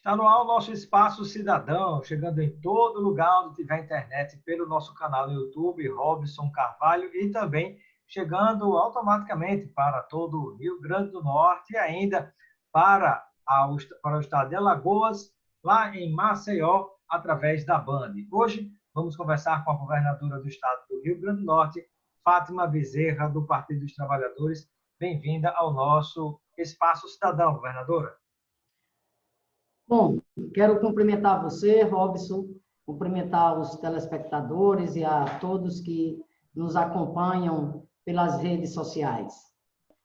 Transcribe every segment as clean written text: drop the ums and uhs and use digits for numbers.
Está no ar o nosso Espaço Cidadão, chegando em todo lugar onde tiver internet, pelo nosso canal no YouTube, Robson Carvalho, e também chegando automaticamente para todo o Rio Grande do Norte e ainda para o estado de Alagoas, lá em Maceió, através da Band. Hoje vamos conversar com a governadora do estado do Rio Grande do Norte, Fátima Bezerra, do Partido dos Trabalhadores. Bem-vinda ao nosso Espaço Cidadão, governadora. Bom, quero cumprimentar você, Robson, cumprimentar os telespectadores e a todos que nos acompanham pelas redes sociais.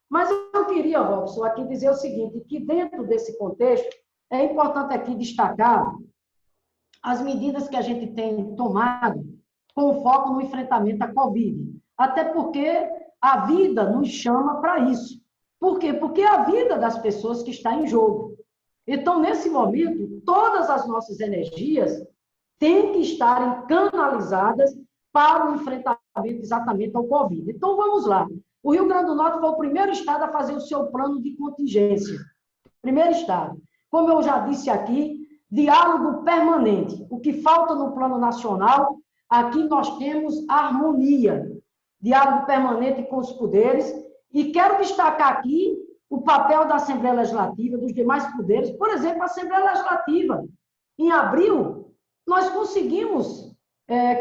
Mas eu queria, Robson, aqui dizer o seguinte, que dentro desse contexto, é importante aqui destacar as medidas que a gente tem tomado com foco no enfrentamento à Covid. Até porque a vida nos chama para isso. Por quê? Porque é a vida das pessoas que está em jogo. Então, nesse momento, todas as nossas energias têm que estarem canalizadas para o enfrentamento exatamente ao Covid. Então, vamos lá. O Rio Grande do Norte foi o primeiro estado a fazer o seu plano de contingência. Primeiro estado. Como eu já disse aqui, diálogo permanente. O que falta no plano nacional, aqui nós temos harmonia. Diálogo permanente com os poderes. E quero destacar aqui o papel da Assembleia Legislativa, dos demais poderes. Por exemplo, a Assembleia Legislativa. Em abril, nós conseguimos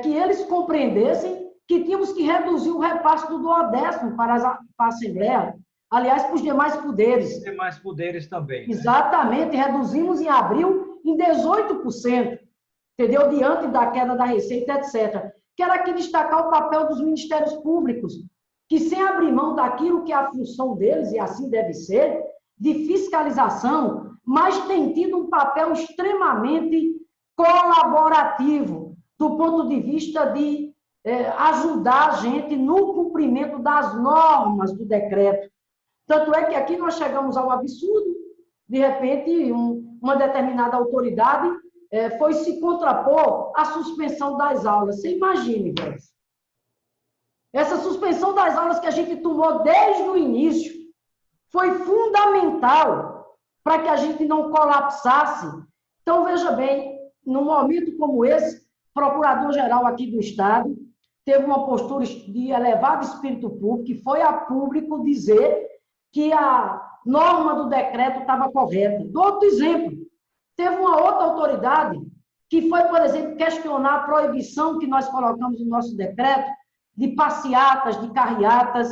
que eles compreendessem que tínhamos que reduzir o repasse do duodécimo para a Assembleia, aliás, para os demais poderes. Os demais poderes também. Né? Exatamente, reduzimos em abril em 18%, entendeu? Diante da queda da receita, etc. Quero aqui destacar o papel dos ministérios públicos, que sem abrir mão daquilo que é a função deles, e assim deve ser, de fiscalização, mas tem tido um papel extremamente colaborativo, do ponto de vista de ajudar a gente no cumprimento das normas do decreto. Tanto é que aqui nós chegamos ao absurdo, de repente, uma determinada autoridade foi se contrapor à suspensão das aulas. Você imagine, velho. Essa suspensão das aulas que a gente tomou desde o início foi fundamental para que a gente não colapsasse. Então, veja bem, num momento como esse, o procurador-geral aqui do Estado teve uma postura de elevado espírito público, que foi a público dizer que a norma do decreto estava correta. Dou outro exemplo. Teve uma outra autoridade que foi, por exemplo, questionar a proibição que nós colocamos no nosso decreto de passeatas, de carreatas.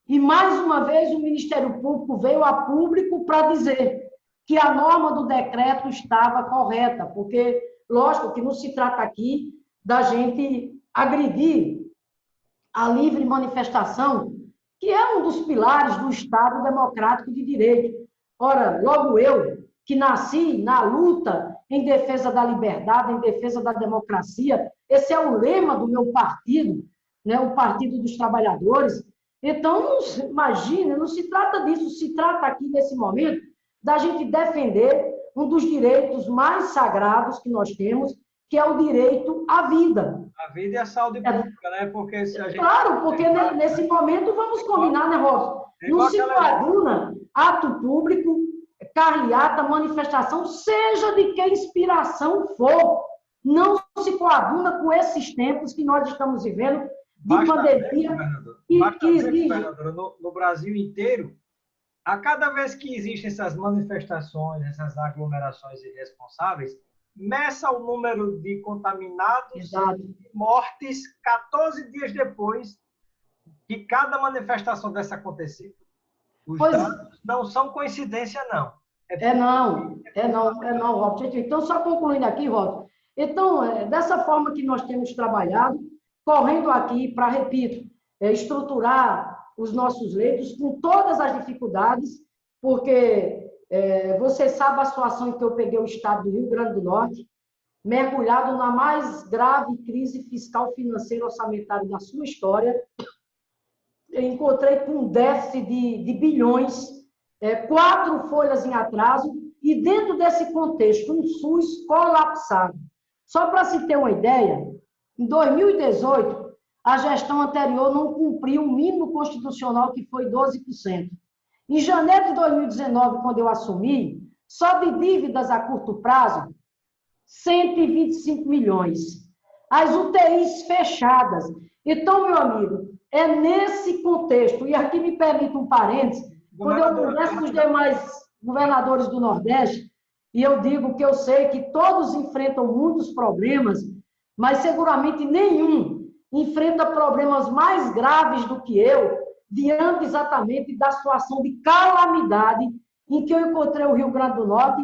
E, mais uma vez, o Ministério Público veio a público para dizer que a norma do decreto estava correta, porque, lógico, que não se trata aqui da gente agredir a livre manifestação, que é um dos pilares do Estado Democrático de Direito. Ora, logo eu, que nasci na luta em defesa da liberdade, em defesa da democracia, esse é o lema do meu partido, né, o Partido dos Trabalhadores. Então, imagine, não se trata disso, se trata aqui, nesse momento, da gente defender um dos direitos mais sagrados que nós temos, que é o direito à vida. A vida e a saúde pública, né? Porque se a gente... Claro, porque nesse momento, vamos combinar, né, Robson? Não se coaduna ato público, carreata, manifestação, seja de que inspiração for, não se coaduna com esses tempos que nós estamos vivendo de pandemia. No Brasil inteiro, a cada vez que existem essas manifestações, essas aglomerações irresponsáveis, meça o número de contaminados e mortes 14 dias depois de cada manifestação dessa acontecer. Os dados não são coincidência, não. Não, Robson. Então, só concluindo aqui, Robson. Então, dessa forma que nós temos trabalhado, correndo aqui para, repito, estruturar os nossos leitos com todas as dificuldades, porque você sabe a situação em que eu peguei o estado do Rio Grande do Norte, mergulhado na mais grave crise fiscal, financeira, orçamentária da sua história. Eu encontrei com um déficit de bilhões, 4 folhas em atraso, e dentro desse contexto, um SUS colapsado. Só para se ter uma ideia, em 2018, a gestão anterior não cumpriu o mínimo constitucional, que foi 12%. Em janeiro de 2019, quando eu assumi, Só de dívidas a curto prazo, 125 milhões. As UTIs fechadas. Então, meu amigo, é nesse contexto, e aqui me permite um parênteses, quando eu converso com os demais governadores do Nordeste, e eu digo que eu sei que todos enfrentam muitos problemas, mas seguramente nenhum enfrenta problemas mais graves do que eu, diante exatamente da situação de calamidade em que eu encontrei o Rio Grande do Norte,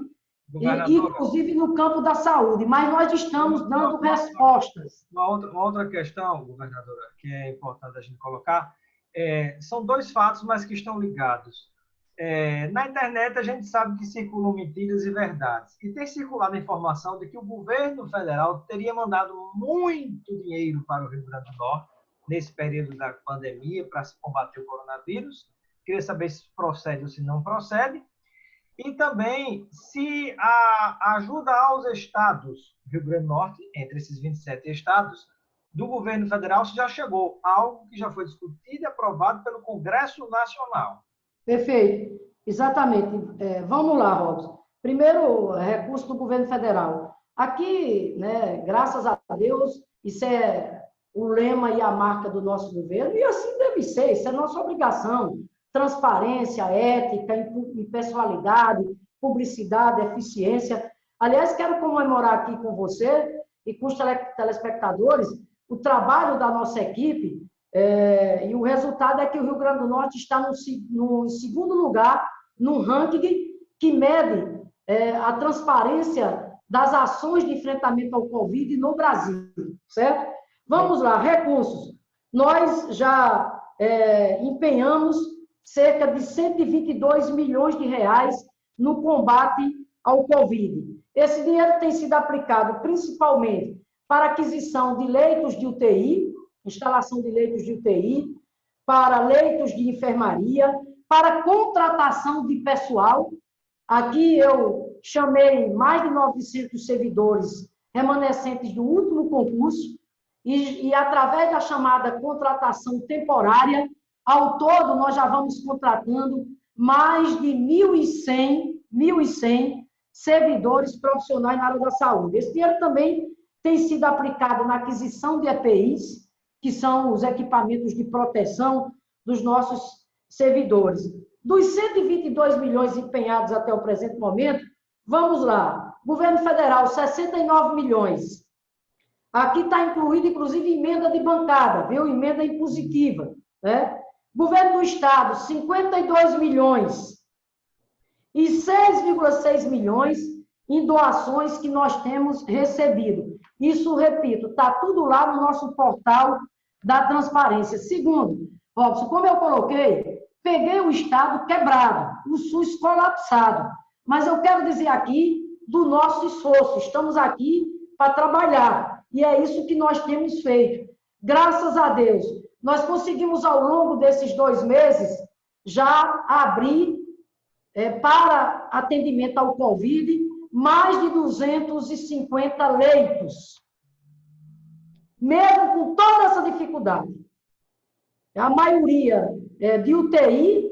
inclusive no campo da saúde, mas nós estamos dando respostas. Uma outra questão, governadora, que é importante a gente colocar, são dois fatos, mas que estão ligados. Na internet, a gente sabe que circulam mentiras e verdades. E tem circulado a informação de que o governo federal teria mandado muito dinheiro para o Rio Grande do Norte nesse período da pandemia para se combater o coronavírus. Queria saber se procede ou se não procede. E também se a ajuda aos estados do Rio Grande do Norte, entre esses 27 estados, do governo federal, se já chegou a algo que já foi discutido e aprovado pelo Congresso Nacional. Perfeito, exatamente. Vamos lá, Robson. Primeiro, recurso do governo federal. Aqui, né, graças a Deus, isso é o lema e a marca do nosso governo, e assim deve ser, isso é nossa obrigação. Transparência, ética, impessoalidade, publicidade, eficiência. Aliás, quero comemorar aqui com você e com os telespectadores o trabalho da nossa equipe, e o resultado é que o Rio Grande do Norte está no segundo lugar no ranking que mede a transparência das ações de enfrentamento ao Covid no Brasil, certo? Vamos lá, recursos. Nós já empenhamos cerca de 122 milhões de reais no combate ao Covid. Esse dinheiro tem sido aplicado principalmente para aquisição de leitos de UTI, instalação de leitos de UTI, para leitos de enfermaria, para contratação de pessoal. Aqui eu chamei mais de 900 servidores remanescentes do último concurso e através da chamada contratação temporária, ao todo, nós já vamos contratando mais de 1.100 servidores profissionais na área da saúde. Esse dinheiro também tem sido aplicado na aquisição de EPIs, que são os equipamentos de proteção dos nossos servidores. Dos 122 milhões empenhados até o presente momento, vamos lá. Governo federal, 69 milhões. Aqui está incluída, inclusive, emenda de bancada, viu? Emenda impositiva, né? Governo do Estado, 52 milhões e 6,6 milhões em doações que nós temos recebido. Isso, repito, está tudo lá no nosso portal da transparência. Segundo, Robson, como eu coloquei, peguei o Estado quebrado, o SUS colapsado, mas eu quero dizer aqui do nosso esforço. Estamos aqui para trabalhar e é isso que nós temos feito. Graças a Deus, nós conseguimos, ao longo desses 2 meses, já abrir para atendimento ao Covid mais de 250 leitos. Mesmo com toda essa dificuldade. A maioria de UTI,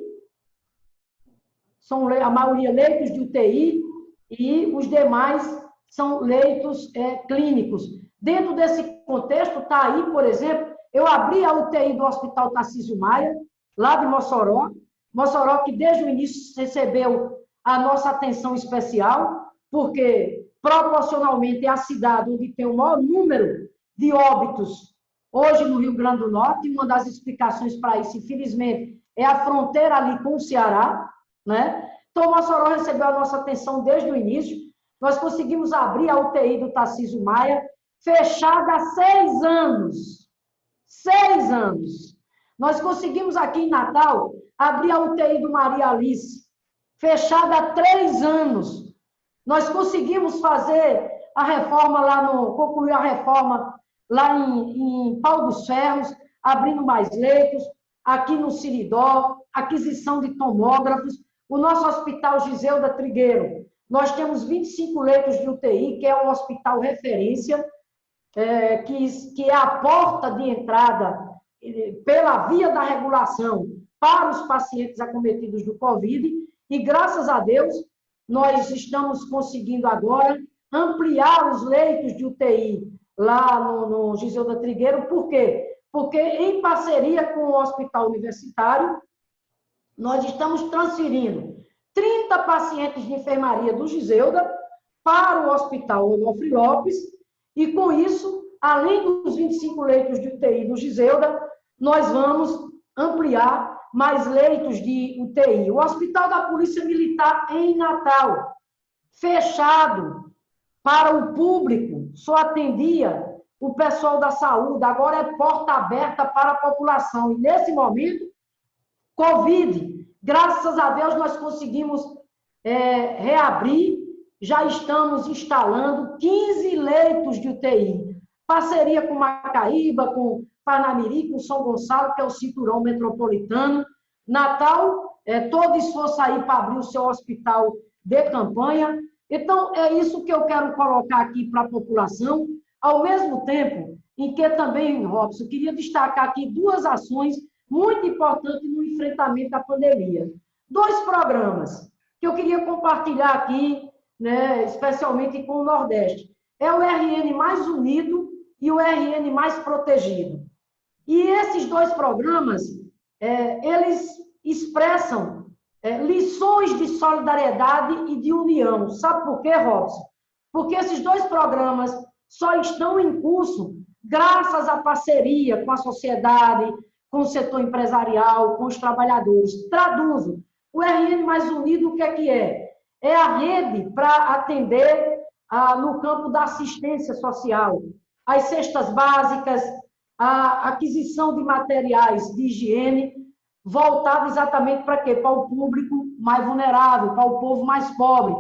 a maioria leitos de UTI e os demais são leitos clínicos. Dentro desse contexto, está aí, por exemplo, eu abri a UTI do Hospital Tarcísio Maia, lá de Mossoró. Mossoró que desde o início recebeu a nossa atenção especial, porque proporcionalmente é a cidade onde tem o maior número de óbitos hoje no Rio Grande do Norte. Uma das explicações para isso, infelizmente, é a fronteira ali com o Ceará, né? Então, Mossoró recebeu a nossa atenção desde o início. Nós conseguimos abrir a UTI do Tarcísio Maia, fechada há 6 anos. 6 anos. Nós conseguimos aqui em Natal abrir a UTI do Maria Alice, fechada há 3 anos. Nós conseguimos fazer a reforma concluir a reforma lá em Pau dos Ferros, abrindo mais leitos, aqui no Siridó, aquisição de tomógrafos. O nosso Hospital Giseuda Trigueiro, nós temos 25 leitos de UTI, que é um hospital referência, que é a porta de entrada pela via da regulação para os pacientes acometidos do Covid, e graças a Deus, nós estamos conseguindo agora ampliar os leitos de UTI lá no Giseuda Trigueiro. Por quê? Porque, em parceria com o Hospital Universitário, nós estamos transferindo 30 pacientes de enfermaria do Giseuda para o Hospital Onofre Lopes, e com isso, além dos 25 leitos de UTI do Giseuda, nós vamos ampliar mais leitos de UTI. O Hospital da Polícia Militar em Natal, fechado para o público, só atendia o pessoal da saúde, agora é porta aberta para a população. E nesse momento, Covid, graças a Deus nós conseguimos reabrir, já estamos instalando 15 leitos de UTI. Parceria com Macaíba, com Parnamirim, com São Gonçalo, que é o cinturão metropolitano. Natal, todo esforço aí para abrir o seu hospital de campanha. Então, é isso que eu quero colocar aqui para a população, ao mesmo tempo em que também, Robson, queria destacar aqui duas ações muito importantes no enfrentamento da pandemia. 2 programas que eu queria compartilhar aqui, né, especialmente com o Nordeste. É o RN Mais Unido e o RN Mais Protegido. E esses 2 programas, eles expressam lições de solidariedade e de união. Sabe por quê, Robson? Porque esses 2 programas só estão em curso graças à parceria com a sociedade, com o setor empresarial, com os trabalhadores. Traduzo, o RN Mais Unido, o que é? É a rede para atender no campo da assistência social, as cestas básicas, a aquisição de materiais de higiene, voltado exatamente para quê? Para o público mais vulnerável, para o povo mais pobre.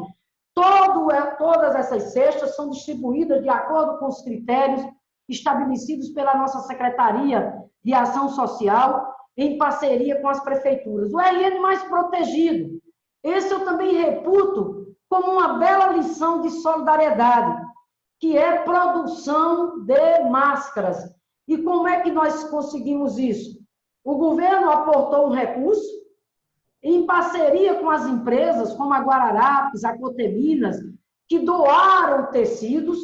Todas essas cestas são distribuídas de acordo com os critérios estabelecidos pela nossa Secretaria de Ação Social, em parceria com as prefeituras. O RN Mais Protegido, esse eu também reputo como uma bela lição de solidariedade, que é produção de máscaras. E como é que nós conseguimos isso? O governo aportou um recurso, em parceria com as empresas, como a Guararapes, a Coteminas, que doaram tecidos.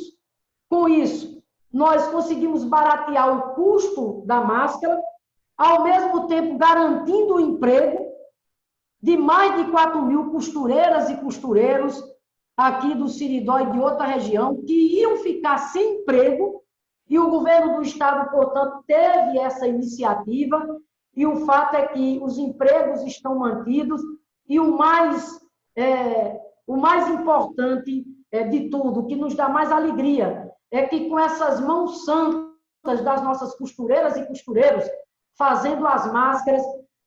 Com isso, nós conseguimos baratear o custo da máscara, ao mesmo tempo garantindo o emprego de mais de 4.000 costureiras e costureiros aqui do Siridó e de outra região, que iam ficar sem emprego, e o governo do estado, portanto, teve essa iniciativa, e o fato é que os empregos estão mantidos, e o mais importante de tudo, o que nos dá mais alegria, é que com essas mãos santas das nossas costureiras e costureiros, fazendo as máscaras,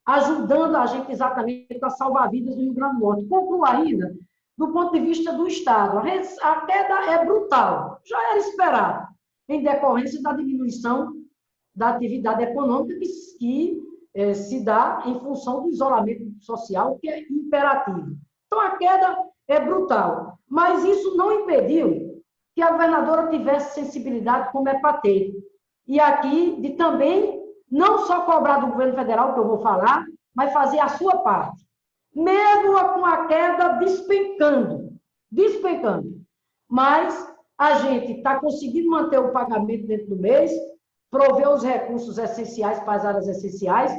ajudando a gente exatamente a salvar vidas no Rio Grande do Norte. Concluo ainda, do ponto de vista do Estado, a queda é brutal, já era esperado, em decorrência da diminuição da atividade econômica que se dá em função do isolamento social, que é imperativo. Então, a queda é brutal, mas isso não impediu que a governadora tivesse sensibilidade, como é para ter. E aqui, de também, não só cobrar do governo federal, que eu vou falar, mas fazer a sua parte. Mesmo com a queda despencando. Mas a gente está conseguindo manter o pagamento dentro do mês, prover os recursos essenciais para as áreas essenciais,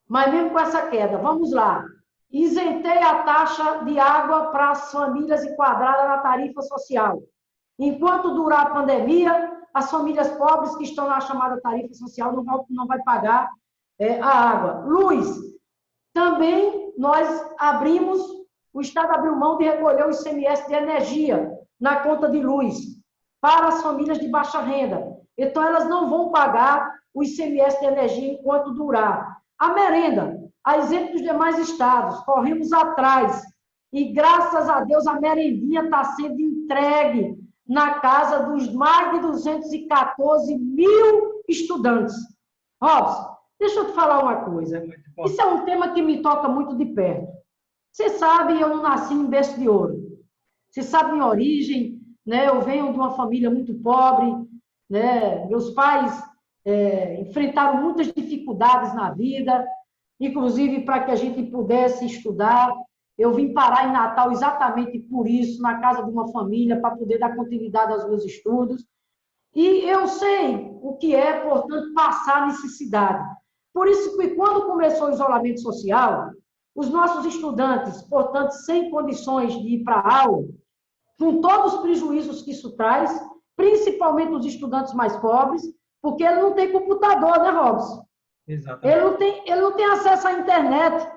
mas mesmo com essa queda, vamos lá, isentei a taxa de água para as famílias enquadradas na tarifa social. Enquanto durar a pandemia, as famílias pobres que estão na chamada tarifa social não vai pagar a água. Luz, também nós o Estado abriu mão de recolher o ICMS de energia na conta de luz para as famílias de baixa renda. Então, elas não vão pagar o ICMS de energia enquanto durar. A merenda, a exemplo dos demais estados, corremos atrás e, graças a Deus, a merendinha está sendo entregue na casa dos mais de 214 mil estudantes. Robson, deixa eu te falar uma coisa. Isso é um tema que me toca muito de perto. Você sabe, eu não nasci em berço de ouro. Você sabe minha origem, né? Eu venho de uma família muito pobre, né? Meus pais enfrentaram muitas dificuldades na vida, inclusive para que a gente pudesse estudar. Eu vim parar em Natal exatamente por isso, na casa de uma família, para poder dar continuidade aos meus estudos. E eu sei o que é, portanto, passar necessidade. Por isso que, quando começou o isolamento social, os nossos estudantes, portanto, sem condições de ir para a aula, com todos os prejuízos que isso traz, principalmente os estudantes mais pobres, porque ele não tem computador, né, Robson? Exatamente. Ele não tem acesso à internet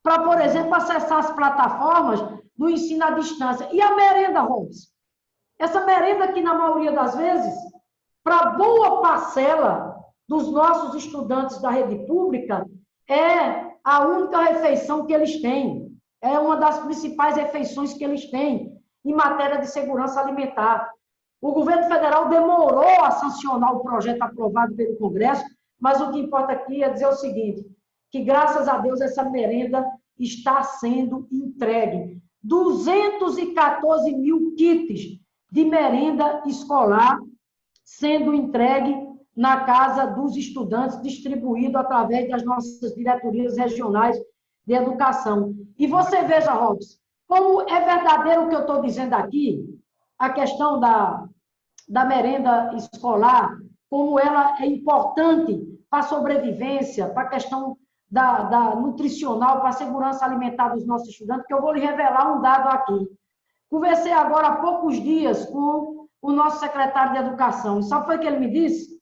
para, por exemplo, acessar as plataformas do ensino à distância. E a merenda, Robson? Essa merenda que, na maioria das vezes, para boa parcela dos nossos estudantes da rede pública, é a única refeição que eles têm. É uma das principais refeições que eles têm em matéria de segurança alimentar. O governo federal demorou a sancionar o projeto aprovado pelo Congresso, mas o que importa aqui é dizer o seguinte, que graças a Deus essa merenda está sendo entregue. 214 mil kits de merenda escolar sendo entregue na casa dos estudantes, distribuído através das nossas diretorias regionais de educação. E você veja, Robson, como é verdadeiro o que eu estou dizendo aqui, a questão da merenda escolar, como ela é importante para a sobrevivência, para a questão da nutricional, para a segurança alimentar dos nossos estudantes, que eu vou lhe revelar um dado aqui. Conversei agora há poucos dias com o nosso secretário de Educação, e sabe o que ele me disse?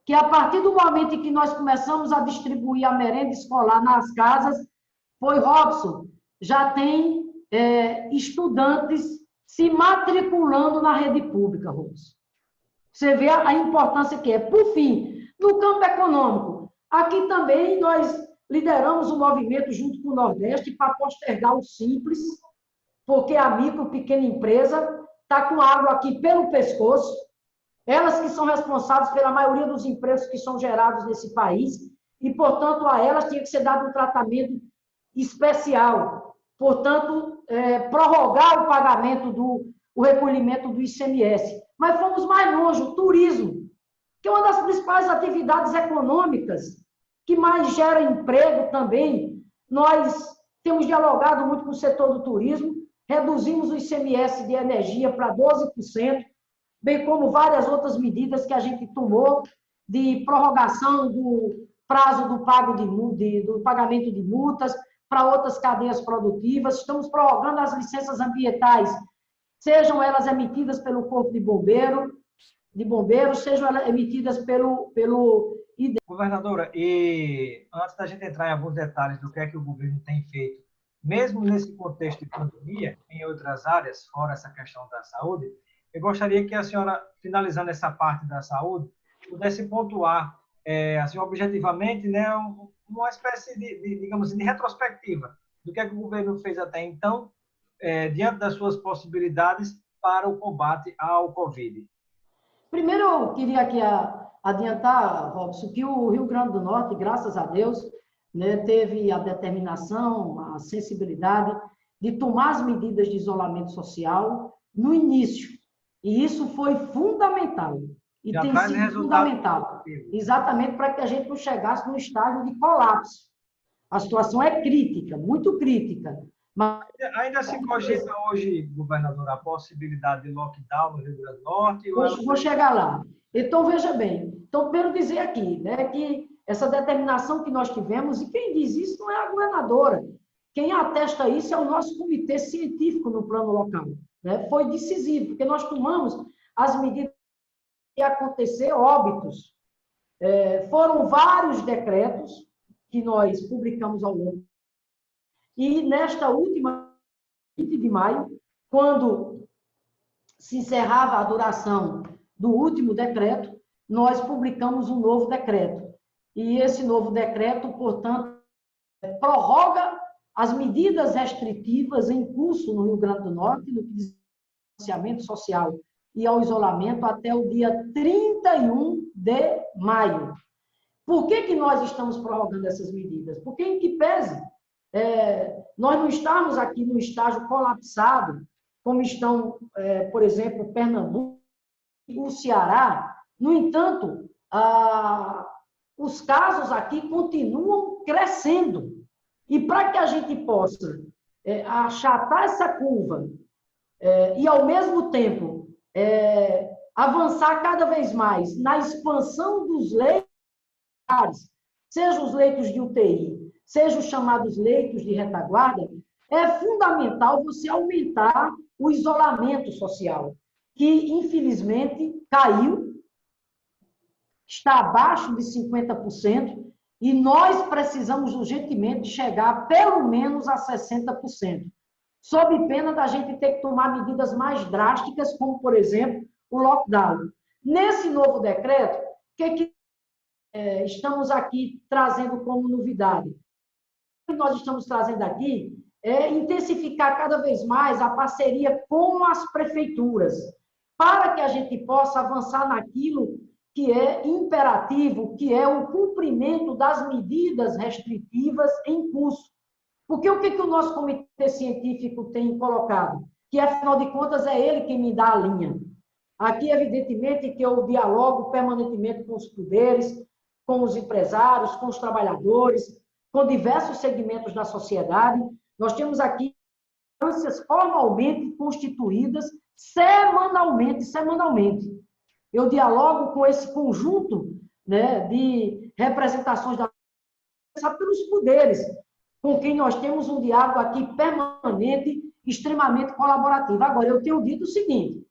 Que a partir do momento em que nós começamos a distribuir a merenda escolar nas casas, foi, Robson, já tem estudantes se matriculando na rede pública, Robson. Você vê a importância que é. Por fim, no campo econômico, aqui também nós lideramos um movimento junto com o Nordeste para postergar o Simples, porque a micro, pequena empresa está com água aqui pelo pescoço, elas que são responsáveis pela maioria dos empregos que são gerados nesse país, e, portanto, a elas tinha que ser dado um tratamento especial. Portanto, prorrogar o pagamento o recolhimento do ICMS. Mas fomos mais longe, o turismo, que é uma das principais atividades econômicas, que mais gera emprego também. Nós temos dialogado muito com o setor do turismo, reduzimos o ICMS de energia para 12%, bem como várias outras medidas que a gente tomou de prorrogação do prazo do pagamento de multas para outras cadeias produtivas. Estamos prorrogando as licenças ambientais, sejam elas emitidas pelo Corpo de Bombeiros, sejam elas emitidas pelo Governadora, e antes da gente entrar em alguns detalhes do que é que o governo tem feito, mesmo nesse contexto de pandemia, em outras áreas, fora essa questão da saúde, eu gostaria que a senhora, finalizando essa parte da saúde, pudesse pontuar, assim, objetivamente, né, uma espécie digamos assim, de retrospectiva do que é que o governo fez até então, diante das suas possibilidades para o combate ao Covid. Primeiro, eu queria aqui adiantar, Robson, que o Rio Grande do Norte, graças a Deus, né, teve a determinação, a sensibilidade de tomar as medidas de isolamento social no início. E isso foi fundamental. E já tem sido fundamental. Exatamente para que a gente não chegasse num estágio de colapso. A situação é crítica, muito crítica. Mas ainda se cogita hoje, governador, a possibilidade de lockdown no Rio Grande do Norte? Vou chegar lá. Então, veja bem. Então, primeiro dizer aqui, né, que essa determinação que nós tivemos, e quem diz isso não é a governadora. Quem atesta isso é o nosso comitê científico no plano local. Né? Foi decisivo, porque nós tomamos as medidas de acontecer óbitos. Foram vários decretos que nós publicamos ao longo. E nesta última, 20 de maio, quando se encerrava a duração do último decreto, nós publicamos um novo decreto. E esse novo decreto, portanto, prorroga as medidas restritivas em curso no Rio Grande do Norte, no que diz ao distanciamento social e ao isolamento, até o dia 31 de maio. Por que nós estamos prorrogando essas medidas? Porque, em que pese, nós não estamos aqui num estágio colapsado, como estão, por exemplo, Pernambuco e o Ceará. No entanto, os casos aqui continuam crescendo. E para que a gente possa achatar essa curva e, ao mesmo tempo, avançar cada vez mais na expansão dos leitos, seja os leitos de UTI, seja os chamados leitos de retaguarda, é fundamental você aumentar o isolamento social, que, infelizmente, caiu, está abaixo de 50%, e nós precisamos urgentemente chegar pelo menos a 60%, sob pena da gente ter que tomar medidas mais drásticas, como, por exemplo, o lockdown. Nesse novo decreto, o que estamos aqui trazendo como novidade? O que nós estamos trazendo aqui é intensificar cada vez mais a parceria com as prefeituras, para que a gente possa avançar naquilo que é imperativo, que é o cumprimento das medidas restritivas em curso. Porque o que o nosso comitê científico tem colocado? Que, afinal de contas, é ele quem me dá a linha. Aqui, evidentemente, que eu dialogo permanentemente com os poderes, com os empresários, com os trabalhadores, com diversos segmentos da sociedade. Nós temos aqui instâncias formalmente constituídas semanalmente. Eu dialogo com esse conjunto, né, de representações pelos poderes, com quem nós temos um diálogo aqui permanente, extremamente colaborativo. Agora, eu tenho dito o seguinte: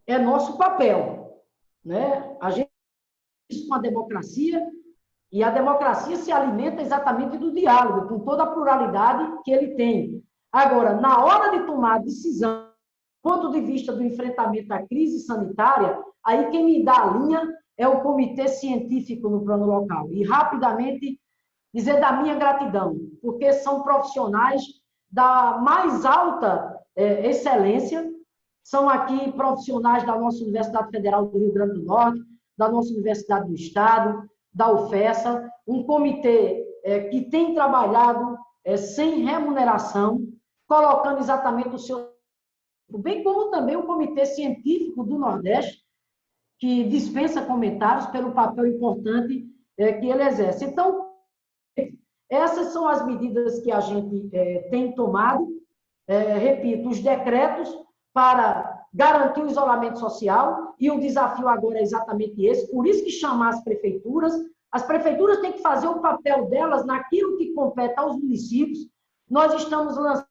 é nosso papel, né? A gente isso com a democracia, e a democracia se alimenta exatamente do diálogo, com toda a pluralidade que ele tem. Agora, na hora de tomar a decisão, do ponto de vista do enfrentamento da crise sanitária, aí quem me dá a linha é o comitê científico no plano local. E, rapidamente, dizer da minha gratidão, porque são profissionais da mais alta excelência, são aqui profissionais da nossa Universidade Federal do Rio Grande do Norte, da nossa Universidade do Estado, da UFESA, um comitê que tem trabalhado sem remuneração, colocando exatamente o seu... Bem como também o Comitê Científico do Nordeste, que dispensa comentários pelo papel importante que ele exerce. Então, essas são as medidas que a gente tem tomado. Repito, os decretos para garantir o isolamento social, e o desafio agora é exatamente esse, por isso que chamar as prefeituras têm que fazer o papel delas naquilo que compete aos municípios. Nós estamos lançando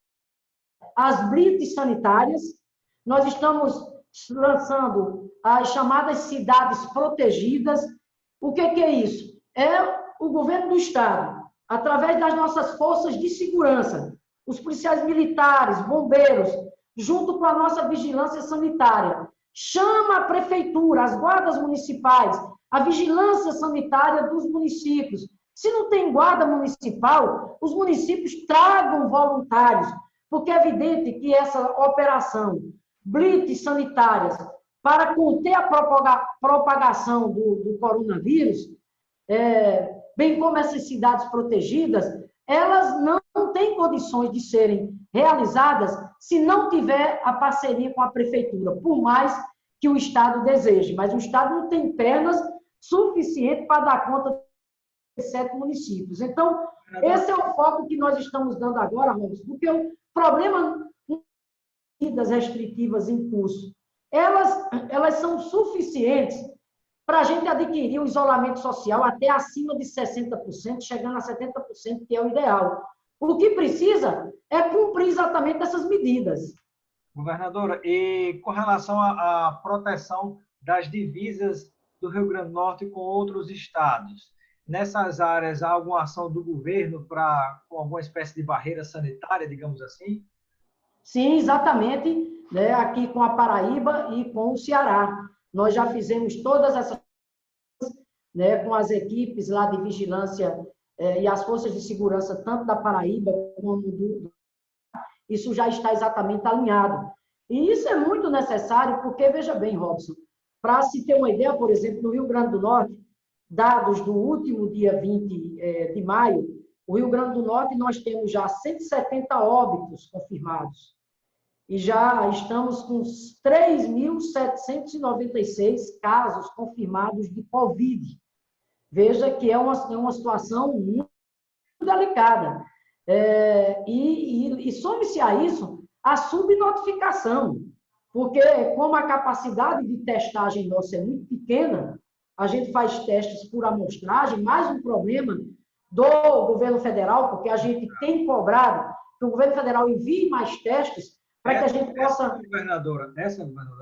as blitz sanitárias, nós estamos lançando as chamadas cidades protegidas. O que é isso? É o governo do Estado, através das nossas forças de segurança, os policiais militares, bombeiros, junto com a nossa vigilância sanitária, chama a prefeitura, as guardas municipais, a vigilância sanitária dos municípios. Se não tem guarda municipal, os municípios tragam voluntários, porque é evidente que essa operação, blitz sanitárias, para conter a propagação do coronavírus, bem como essas cidades protegidas, elas não têm condições de serem realizadas se não tiver a parceria com a prefeitura, por mais que o Estado deseje. Mas o Estado não tem pernas suficientes para dar conta de 7 municípios. Então, esse é o foco que nós estamos dando agora, Robson, porque o problema medidas restritivas em curso, elas são suficientes para a gente adquirir o isolamento social até acima de 60%, chegando a 70%, que é o ideal. O que precisa é cumprir exatamente essas medidas. Governadora, e com relação à proteção das divisas do Rio Grande do Norte com outros estados, nessas áreas há alguma ação do governo com alguma espécie de barreira sanitária, digamos assim? Sim, exatamente, né, aqui com a Paraíba e com o Ceará. Nós já fizemos todas essas coisas, né, com as equipes lá de vigilância e as forças de segurança, tanto da Paraíba como do... Isso já está exatamente alinhado. E isso é muito necessário, porque, veja bem, Robson, para se ter uma ideia, por exemplo, no Rio Grande do Norte, dados do último dia 20 de maio, o Rio Grande do Norte nós temos já 170 óbitos confirmados. E já estamos com 3.796 casos confirmados de Covid. Veja que é uma situação muito delicada. E some-se a isso a subnotificação, porque como a capacidade de testagem nossa é muito pequena, a gente faz testes por amostragem, mais um problema do governo federal, porque a gente tem cobrado que o governo federal envie mais testes para que a gente possa... Essa governadora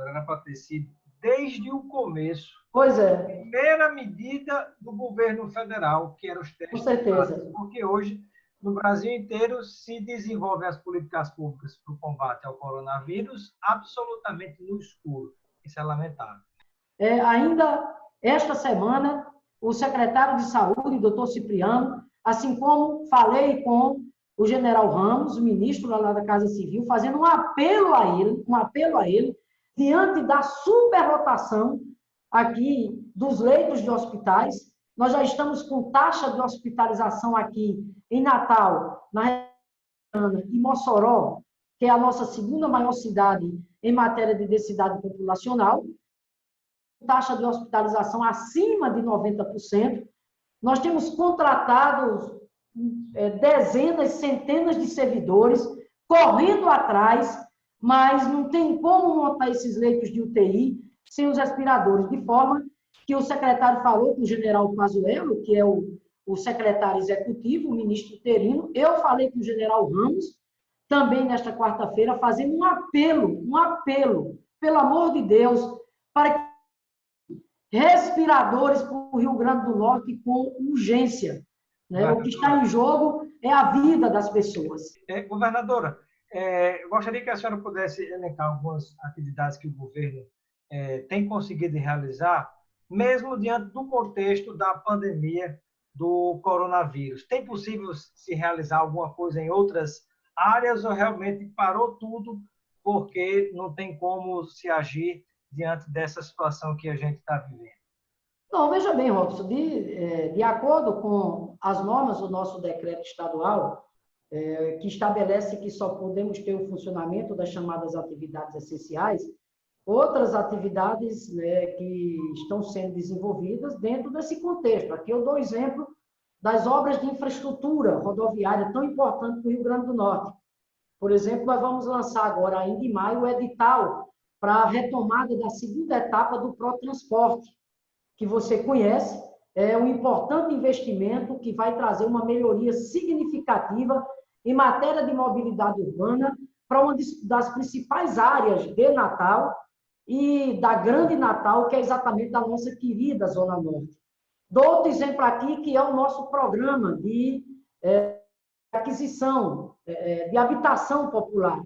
era para ter sido desde o começo. Pois é. A primeira medida do governo federal, que eram os testes. Com certeza. Porque hoje, no Brasil inteiro, se desenvolvem as políticas públicas para o combate ao coronavírus absolutamente no escuro. Isso é lamentável. Ainda esta semana, o secretário de Saúde, doutor Cipriano, assim como falei com o general Ramos, o ministro lá da Casa Civil, fazendo um apelo a ele, diante da superlotação aqui dos leitos de hospitais. Nós já estamos com taxa de hospitalização aqui em Natal, na região e Mossoró, que é a nossa segunda maior cidade em matéria de densidade populacional, taxa de hospitalização acima de 90%. Nós temos contratado dezenas, centenas de servidores correndo atrás, mas não tem como montar esses leitos de UTI sem os respiradores, de forma que o secretário falou com o general Pazuello, que é o secretário executivo, o ministro interino, eu falei com o general Ramos, também nesta quarta-feira, fazendo um apelo, pelo amor de Deus, para que respiradores para o Rio Grande do Norte com urgência. Né? O que está em jogo é a vida das pessoas. Governadora, eu gostaria que a senhora pudesse elencar algumas atividades que o governo tem conseguido realizar, mesmo diante do contexto da pandemia do coronavírus. Tem possível se realizar alguma coisa em outras áreas ou realmente parou tudo porque não tem como se agir diante dessa situação que a gente está vivendo? Não, veja bem, Robson, de acordo com as normas do nosso decreto estadual, que estabelece que só podemos ter o funcionamento das chamadas atividades essenciais, outras atividades, né, que estão sendo desenvolvidas dentro desse contexto. Aqui eu dou exemplo das obras de infraestrutura rodoviária tão importante para o Rio Grande do Norte. Por exemplo, nós vamos lançar agora, ainda em maio, o edital para a retomada da segunda etapa do Protransporte, que você conhece, é um importante investimento que vai trazer uma melhoria significativa em matéria de mobilidade urbana para uma das principais áreas de Natal e da Grande Natal, que é exatamente da nossa querida Zona Norte. Dou outro exemplo aqui, que é o nosso programa de aquisição, de habitação popular.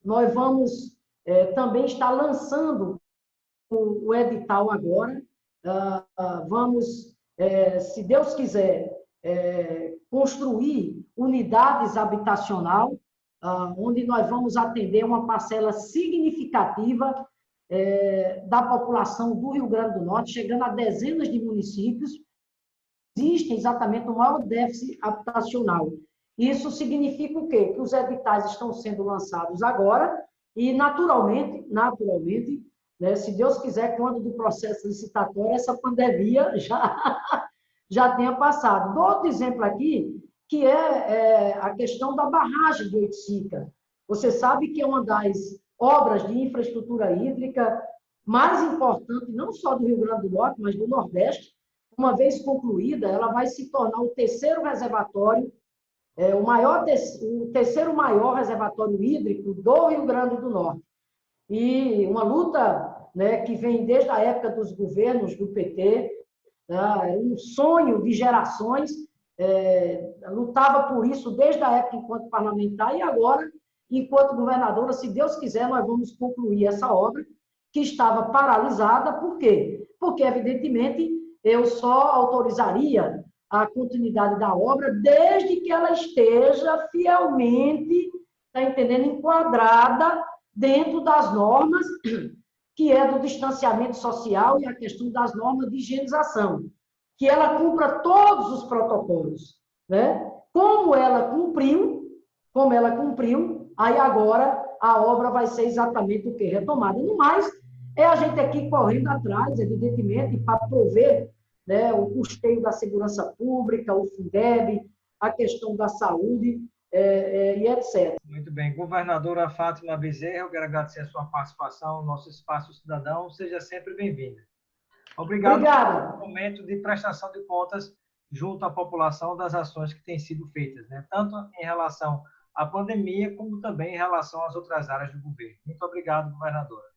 Nós vamos também estar lançando o edital agora. Vamos, se Deus quiser, construir unidades habitacional, onde nós vamos atender uma parcela significativa da população do Rio Grande do Norte, chegando a dezenas de municípios. Existe exatamente o maior déficit habitacional. Isso significa o quê? Que os editais estão sendo lançados agora e, naturalmente, né, se Deus quiser, quando do processo licitatório, essa pandemia já tenha passado. Dou outro exemplo aqui, que é a questão da barragem de Oiticica. Você sabe que é uma das obras de infraestrutura hídrica mais importantes, não só do Rio Grande do Norte, mas do Nordeste. Uma vez concluída, ela vai se tornar o terceiro reservatório, o terceiro maior reservatório hídrico do Rio Grande do Norte. E uma luta, né, que vem desde a época dos governos do PT, um sonho de gerações, lutava por isso desde a época enquanto parlamentar e agora, enquanto governadora, se Deus quiser, nós vamos concluir essa obra que estava paralisada. Por quê? Porque, evidentemente, eu só autorizaria a continuidade da obra desde que ela esteja fielmente, está entendendo, enquadrada dentro das normas, que é do distanciamento social e a questão das normas de higienização, que ela cumpra todos os protocolos, né? Como ela cumpriu, aí agora a obra vai ser exatamente o que? Retomada. No mais, é a gente aqui correndo atrás, evidentemente, para prover, né, o custeio da segurança pública, o Fundeb, a questão da saúde, e etc. Muito bem. Governadora Fátima Bezerra, eu quero agradecer a sua participação no nosso Espaço Cidadão. Seja sempre bem-vinda. Obrigado Obrigada. pelo momento de prestação de contas junto à população das ações que têm sido feitas, né? Tanto em relação à pandemia, como também em relação às outras áreas do governo. Muito obrigado, governadora.